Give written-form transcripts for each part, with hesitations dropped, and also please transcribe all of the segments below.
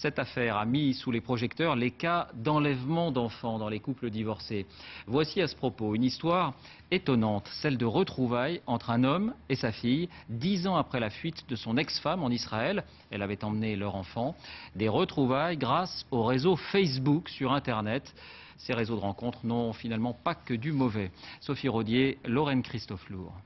Cette affaire a mis sous les projecteurs les cas d'enlèvement d'enfants dans les couples divorcés. Voici à ce propos une histoire étonnante, celle de retrouvailles entre un homme et sa fille, 10 ans après la fuite de son ex-femme en Israël. Elle avait emmené leur enfant. Des retrouvailles grâce au réseau Facebook sur Internet. Ces réseaux de rencontres n'ont finalement pas que du mauvais. Sophie Rodier, Lorraine Christophe-Lourd.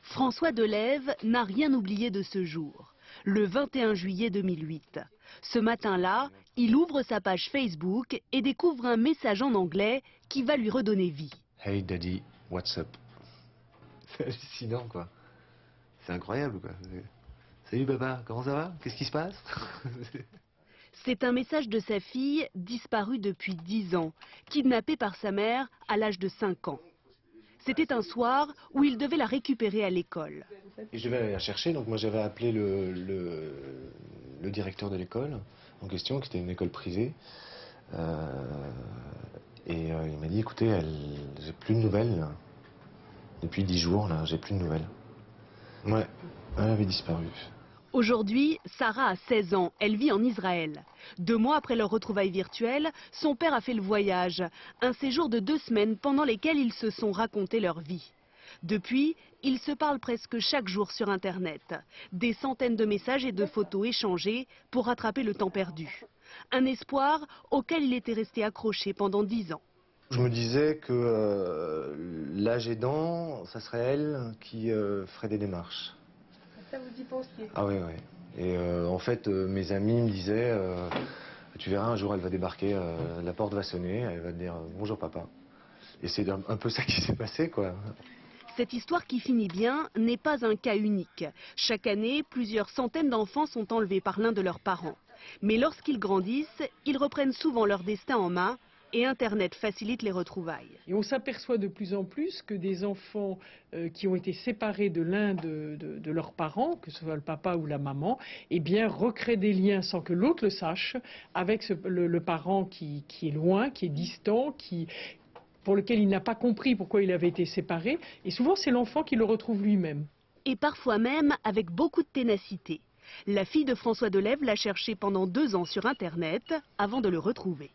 François Delève n'a rien oublié de ce jour, le 21 juillet 2008. Ce matin-là, il ouvre sa page Facebook et découvre un message en anglais qui va lui redonner vie. Hey Daddy, what's up? C'est hallucinant quoi. C'est incroyable quoi. Salut papa, comment ça va? Qu'est-ce qui se passe? C'est un message de sa fille, disparue depuis 10 ans, kidnappée par sa mère à l'âge de 5 ans. C'était un soir où il devait la récupérer à l'école. Et je devais aller la chercher, donc moi j'avais appelé le directeur de l'école en question, qui était une école privée. Il m'a dit, écoutez, j'ai plus de nouvelles. Là. Depuis 10 jours, là, j'ai plus de nouvelles. Ouais, elle avait disparu. Aujourd'hui, Sarah a 16 ans, elle vit en Israël. 2 mois après leur retrouvaille virtuelle, son père a fait le voyage. Un séjour de 2 semaines pendant lesquelles ils se sont raconté leur vie. Depuis, ils se parlent presque chaque jour sur Internet. Des centaines de messages et de photos échangées pour rattraper le temps perdu. Un espoir auquel il était resté accroché pendant 10 ans. Je me disais que l'âge aidant, ça serait elle qui ferait des démarches. Ça vous y pensiez? Ah oui, oui. Et en fait, mes amis me disaient, tu verras, un jour elle va débarquer, la porte va sonner, elle va te dire bonjour papa. Et c'est un peu ça qui s'est passé, quoi. Cette histoire qui finit bien n'est pas un cas unique. Chaque année, plusieurs centaines d'enfants sont enlevés par l'un de leurs parents. Mais lorsqu'ils grandissent, ils reprennent souvent leur destin en main et Internet facilite les retrouvailles. Et on s'aperçoit de plus en plus que des enfants qui ont été séparés de l'un de leurs parents, que ce soit le papa ou la maman, eh bien recréent des liens sans que l'autre le sache avec le parent qui est loin, qui est distant, pour lequel il n'a pas compris pourquoi il avait été séparé. Et souvent c'est l'enfant qui le retrouve lui-même. Et parfois même avec beaucoup de ténacité. La fille de François Delève l'a cherché pendant 2 ans sur Internet avant de le retrouver.